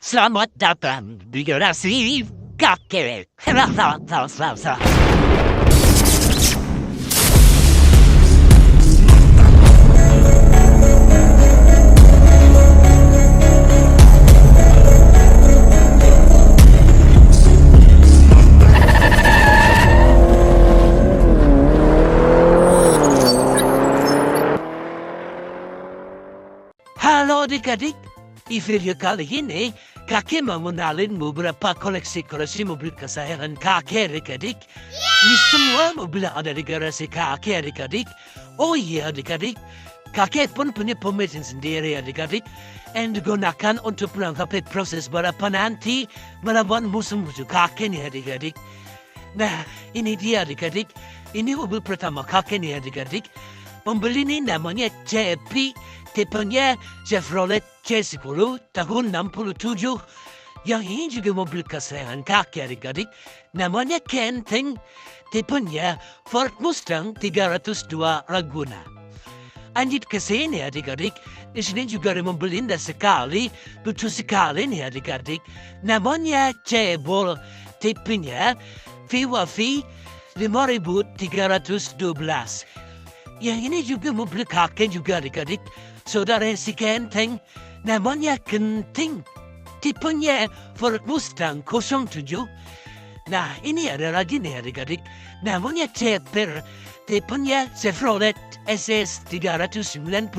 Selamat datang di generasi kakek. Halo adik-adik, di video kali ini kakek mau mengenalin beberapa koleksi mobil kesayangan kakek adik-adik. Ini semua mobil yang ada di garasi kakek adik-adik. Oh iya adik-adik, kakek pun punya mesin sendiri adik-adik yang digunakan untuk melengkapi proses balapan nanti melawan musuh-musuh kakek nih adik-adik. Nah, ini dia adik-adik. Ini mobil pertama kakek nih adik-adik. Mobil ini namanya JP, tipenya Chevrolet C10 tahun 67. Yang ini juga mobil kesayangan kakek adik-adik. Namanya Kenting, tipenya Ford Mustang 302 Laguna. Lanjut ke sini adik-adik. Di sini juga ada mobil indah sekali, lucu sekali nih adik-adik. Namanya Cebol, tipenya VW 5312. Yang ini juga mobil kakek juga adik-adik. Saudara si Kenting, namanya Kenting. Tipenya Ford Mustang 07. Nah, ini ada lagi nih adik-adik. Namanya Ceper. Tipenya Chevrolet SS 396.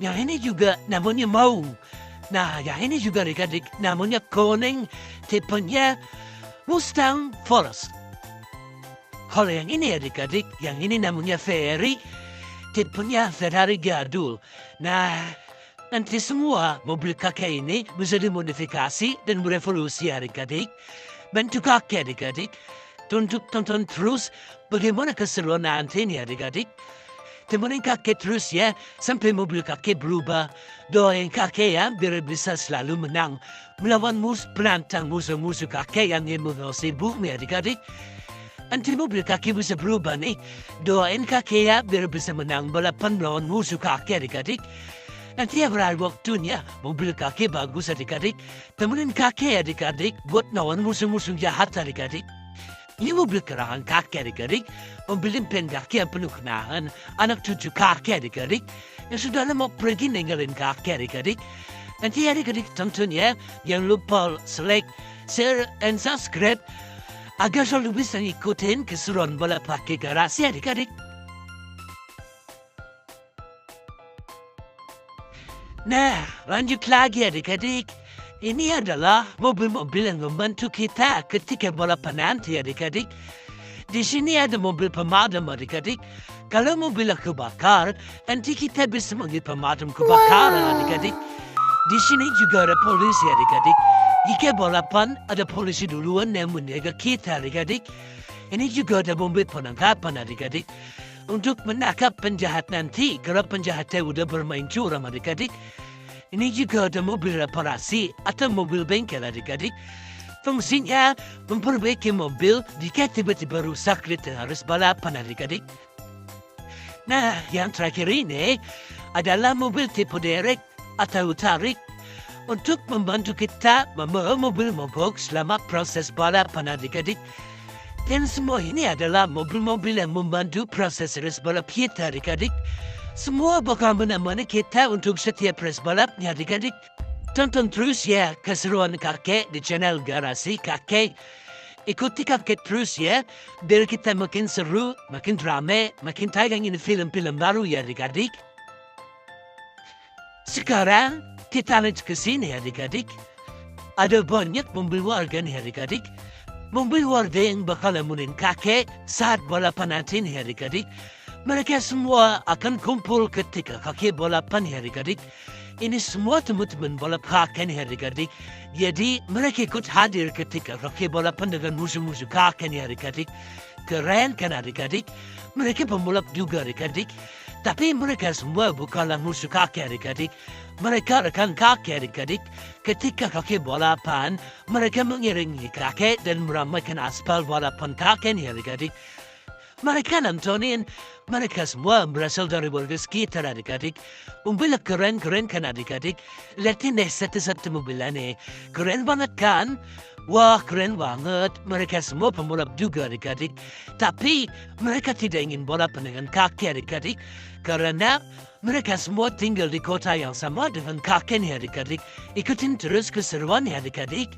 Yang ini juga namanya Mau. Nah, yang ini juga adik-adik. Namanya Koning. Tipenya Mustang Forest. Kalau yang ini adik-adik, yang ini namanya Ferry, tipenya Ferrari Gadul. Nah, nanti semua mobil kakek ini bisa dimodifikasi dan berevolusi adik-adik. Bantu kakek adik-adik, tonton terus bagaimana keseruan nanti ini adik-adik. Temenin kakek terus ya, sampai mobil kakek berubah. Doain kakek ya, biar bisa selalu menang. Melawan penantang musuh-musuh kakek yang emosi bumi adik-adik. Nanti mobil kakek bisa berubah nih. Doain kakek ya biar bisa menang balapan melawan musuh kakek adik-adik. Nanti ada waktunya mobil kakek bagus adik-adik. Temenin kakek adik-adik buat melawan musuh-musuh jahat adik-adik. Ini mobil kerangan kakek adik-adik. Mobil impian kakek yang penuh kenangan. Anak cucu kakek adik-adik. Yang sudah lama pergi ninggalin kakek adik-adik. Nanti adik-adik tonton ya. Jangan lupa like, share, and subscribe. Agar selalu bisa ngikutin keseruan bola pakai garasi adik-adik. Nah, lanjut lagi adik-adik. Ini adalah mobil-mobil yang membantu kita ketika balapan nanti adik-adik. Di sini ada mobil pemadam adik-adik. Kalau mobil kebakar, nanti kita bisa manggil pemadam kebakaran adik-adik. Di sini juga ada polisi adik-adik. Jika balapan, ada polisi duluan yang menjaga kita adik-adik. Ini juga ada mobil penangkapan adik-adik. Untuk menangkap penjahat nanti, kalau penjahatnya udah bermain curang adik-adik. Ini juga ada mobil reparasi atau mobil bengkel adik-adik. Fungsinya memperbaiki mobil jika tiba-tiba rusak dan harus balapan adik-adik. Nah, yang terakhir ini adalah mobil tipe derek atau tarik. Untuk membantu kita membawa mobil mogok selama proses balapan adik-adik. Dan semua ini adalah mobil-mobil yang membantu proses race balap kita adik-adik. Semua bakal menemani kita untuk setiap race balapnya adik-adik. Tonton terus ya keseruan kakek di channel Garasi Kakek. Ikuti kakek terus ya, biar kita makin seru, makin rame, makin tayangin film-film baru ya adik-adik. Sekarang, kita lanjut ke sini adik-adik. Ada banyak mobil warga nih adik-adik. Mobil warga yang bakal nemenin kakek saat balapan nanti nih adik-adik. Mereka semua akan kumpul ketika kakek balapan nih adik-adik. Ini semua teman-teman balap kakek nih adik-adik. Jadi mereka ikut hadir ketika kakek balapan dengan musuh-musuh kakek nih adik-adik. Keren kan adik-adik? Mereka pembalap juga adik-adik. Tapi mereka semua bukanlah musuh kakek adik-adik. Mereka rekan kakek adik-adik. Ketika kakek balapan, mereka mengiringi kakek dan meramaikan aspal balapan kakek nih adik-adik. Mereka nontonin, mereka semua berasal dari warga sekitar adik-adik. Mobil keren-keren kan adik-adik. Lihatin deh satu-satu mobilannya. Keren banget kan? Wah, keren banget. Mereka semua pembalap juga adik-adik. Tapi mereka tidak ingin balap dengan kaki adik-adik. Karena mereka semua tinggal di kota yang sama dengan kakeknya adik-adik. Ikutin terus keseruannya adik-adik.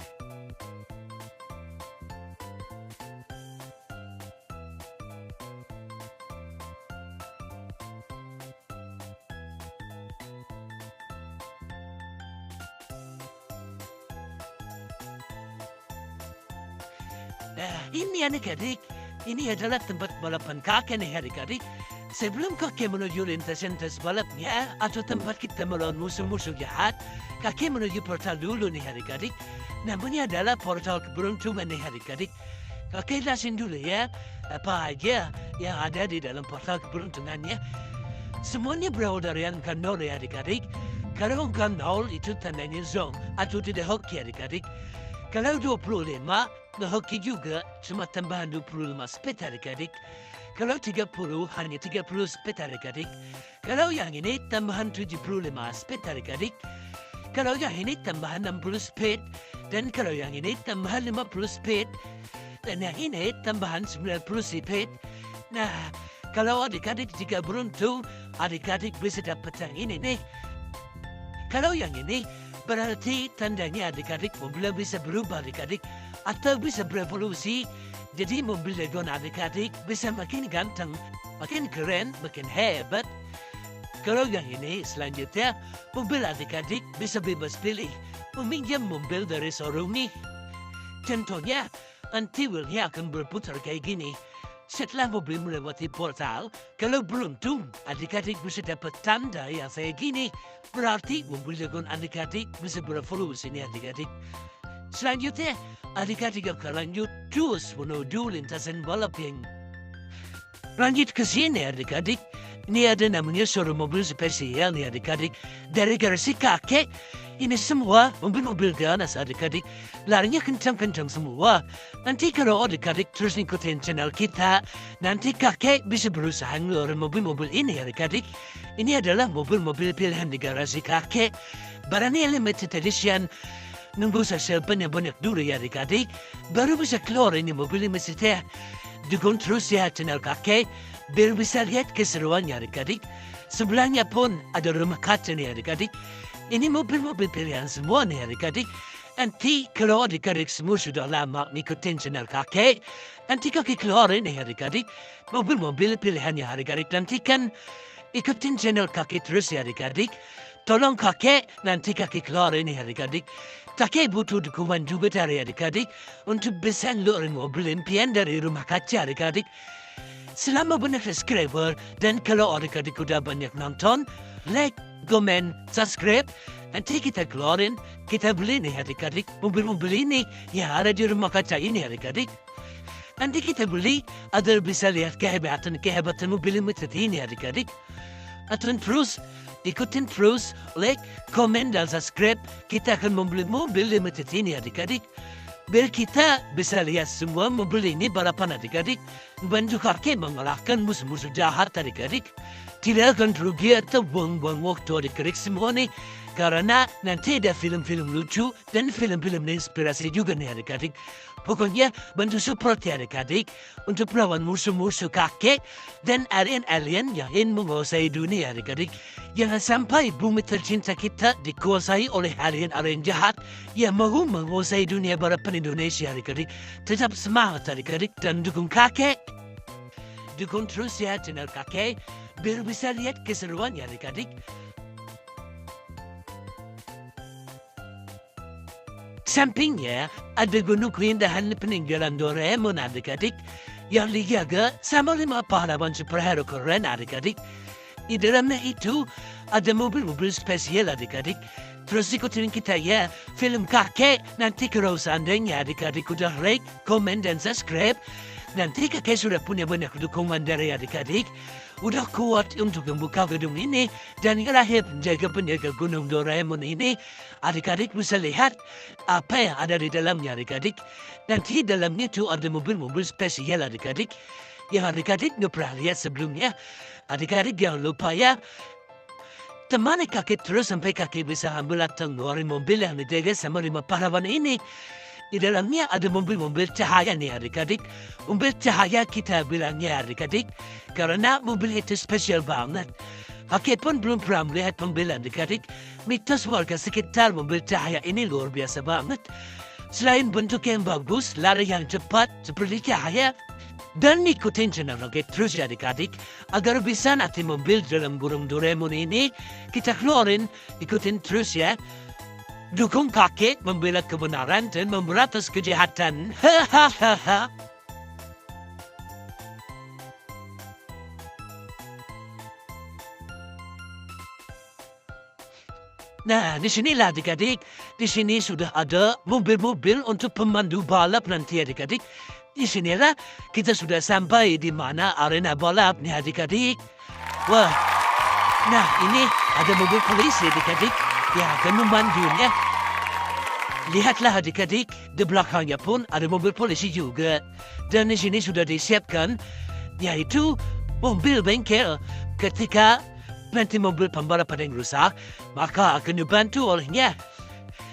Nah, ini adik-adik. Ini adalah tempat balapan kakek nih adik-adik. Sebelum kakek menuju lintasan balapnya atau tempat kita melawan musuh-musuh jahat, kakek menuju portal dulu nih adik-adik. Namanya adalah portal keberuntungan nih adik-adik. Kakek jelasin dulu ya, apa aja yang ada di dalam portal keberuntungannya. Semuanya berawal dari angka 0 ya adik-adik. Kalau angka 0 itu tandanya zone atau tidak hoki adik-adik. Kalau 25, hoki juga cuma tambahan 25 spet adik-adik. Kalau 30 hanya 30 spet adik-adik. Kalau yang ini tambahan 75 spet adik-adik. Kalau yang ini tambahan 60 spet. Dan kalau yang ini tambahan 50 spet. Dan yang ini tambahan 90 spet. Nah, kalau adik-adik jika beruntung, adik-adik bisa dapat yang ini nih. Kalau yang ini, berarti tandanya adik-adik mobilnya bisa berubah adik-adik. Atau bisa berevolusi. Jadi mobil Legon adik-adik bisa makin ganteng, makin keren, makin hebat. Kalau yang ini selanjutnya, mobil adik-adik bisa bebas pilih. Meminjam mobil dari showroom nih. Contohnya, nanti wheelnya akan berputar kayak gini. Setelah mobil melewati portal, kalau beruntung, adik-adik bisa dapat tanda yang kayak gini. Berarti mobil Legon adik-adik bisa berevolusi nih adik-adik. Selanjutnya, adik-adik akan lanjut terus menuju lintasan balap yang lanjut ke sini adik-adik. Ini ada namanya showroom mobil spesial nih adik-adik. Dari garasi kakek, ini semua mobil-mobil ganas adik-adik. Larinya kencang-kencang semua. Nanti kalau adik-adik terus ngikutin channel kita, nanti kakek bisa berusaha ngeluarin mobil-mobil ini adik-adik. Ini adalah mobil-mobil pilihan di garasi kakek. Barangnya limited edition. Nunggu saya banyak dulu ya adik-adik. Baru bisa keluar ini mobil ini setelah. Dukung terus ya channel kakek. Biar bisa lihat keseruannya adik-adik. Sebelahnya pun ada rumah kaca nih adik-adik. Ini mobil-mobil pilihan semua nih adik-adik. Nanti kalau adik-adik semua sudah lama ngikutin channel kakek. Nanti kakek keluarin nih adik-adik. Mobil-mobil pilihannya adik-adik. Nanti kan ikutin channel kakek terus ya adik-adik. Tolong kakek, nanti kakek keluarin nih adik-adik. Kakek butuh dukungan juga dari adik-adik untuk bisa ngeluarin mobil impian dari rumah kaca adik-adik. Selama banyak subscriber dan kalau adik-adik udah banyak nonton, like, komen, subscribe, nanti kita keluarin, kita beli nih adik-adik mobil-mobil ini yang ada di rumah kaca ini adik-adik. Nanti kita beli agar bisa lihat kehebatan mobil limited ini adik-adik. Atau terus ikutin terus, like, komen, dan subscribe. Kita akan membeli mobil limited ini adik-adik. Biar kita bisa lihat semua mobil ini balapan adik-adik. Bantu kakek mengalahkan musuh-musuh jahat adik-adik. Tidak akan rugi atau buang-buang waktu adik-adik semua nih. Karena nanti ada film-film lucu dan film-film inspirasi juga nih adik-adik. Pokoknya bantu support ya adik-adik untuk melawan musuh-musuh kakek dan alien-alien yang ingin menguasai dunia adik-adik. Jangan sampai bumi tercinta kita dikuasai oleh alien-alien jahat yang mau menguasai dunia balapan Indonesia adik-adik. Tetap semangat adik-adik dan dukung kakek. Dukung terus ya channel kakek biar bisa lihat keseruannya adik-adik. Sampingnya ada gunung keindahan peninggalan Doraemon adik-adik yang dijaga sama 5 pahlawan superhero keren adik-adik. Di dalamnya itu ada mobil-mobil spesial adik-adik. Terus ikutin kita ya film kakek. Nanti kalau seandainya adik-adik udah like, komen, dan subscribe, nanti kakek sudah punya banyak dukungan dari adik-adik. Udah kuat untuk membuka gedung ini dan lahir penjaga gunung Doraemon ini. Adik-adik bisa lihat apa yang ada di dalamnya adik-adik. Nanti dalamnya itu ada mobil-mobil spesial adik-adik. Yang adik-adik nggak pernah lihat sebelumnya. Adik-adik jangan lupa ya. Temani kakek terus sampai kakek bisa ambil atau ngeluarin mobil yang dijaga sama 5 pahlawan ini. Di dalamnya ada mobil-mobil cahaya nih adik-adik. Mobil cahaya kita bilangnya adik-adik. Karena mobil itu spesial banget. Kakek pun belum pernah melihat mobil adik-adik. Mitos warga sekitar mobil cahaya ini luar biasa banget. Selain bentuk yang bagus, lari yang cepat seperti cahaya. Dan ikutin channel Nugget terus ya adik-adik. Agar bisa nanti mobil dalam burung Doraemon ini kita keluarin. Ikutin terus ya. Dukung kakek membela kebenaran dan memberantas kejahatan. Hahaha. Nah, di sinilah adik-adik. Di sini sudah ada mobil-mobil untuk pemandu balap nanti adik-adik. Di sinilah kita sudah sampai di mana arena balap nih adik-adik. Wah, nah ini ada mobil polisi adik-adik yang akan memandunya. Lihatlah adik-adik, di belakangnya pun ada mobil polisi juga. Dan di sini sudah disiapkan, yaitu mobil bengkel. Ketika nanti mobil pembalap ada yang rusak, maka akan dibantu olehnya.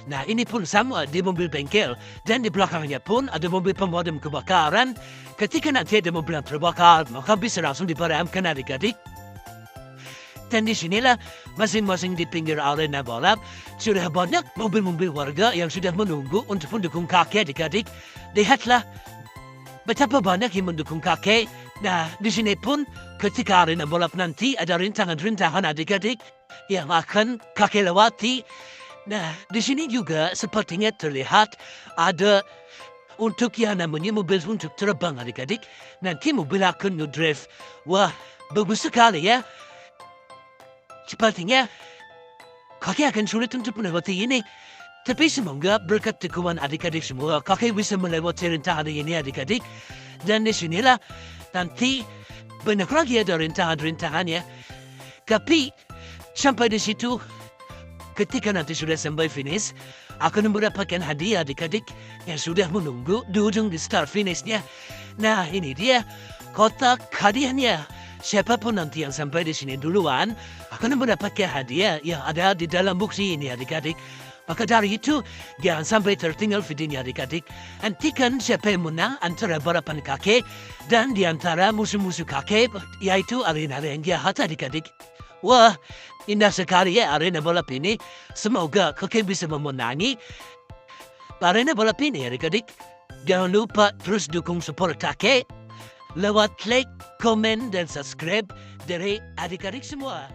Nah ini pun sama di mobil bengkel. Dan di belakangnya pun ada mobil pemadam kebakaran. Ketika nanti ada mobil yang terbakar, maka bisa langsung dipadamkan adik-adik. Dan di sinilah masing-masing di pinggir arena balap sudah banyak mobil-mobil warga yang sudah menunggu untuk mendukung kakek adik-adik. Lihatlah betapa banyak yang mendukung kakek. Nah di sini pun ketika arena balap nanti ada rintangan-rintangan adik-adik yang akan kakek lewati. Nah, di sini juga sepertinya terlihat ada untuk yang namanya mobil untuk terbang adik-adik. Nanti mobil akan ngedrift. Wah, bagus sekali ya. Sepertinya kakek akan sulit untuk melewati ini. Tapi semoga berkat dukungan adik-adik semua, kakek bisa melewati rintangan ini adik-adik. Dan di sinilah nanti banyak lagi ada rintangan-rintangannya. Tapi sampai di situ, ketika nanti sudah sampai finish, akan mendapatkan hadiah adik-adik yang sudah menunggu di ujung di start finishnya. Nah ini dia kotak hadiahnya. Siapapun nanti yang sampai di sini duluan akan mendapatkan hadiah yang ada di dalam buku ini adik-adik. Maka dari itu, jangan sampai tertinggal videonya adik-adik. Hentikan siapa yang menang antara balapan kakek dan di antara musuh-musuh kakek, yaitu arena yang jahat adik-adik. Wah, indah sekali ya arena balap ini. Semoga kakek bisa memenangi arena balap ini adik-adik. Jangan lupa terus dukung support kakek lewat like, komen, dan subscribe dari adik-adik semua.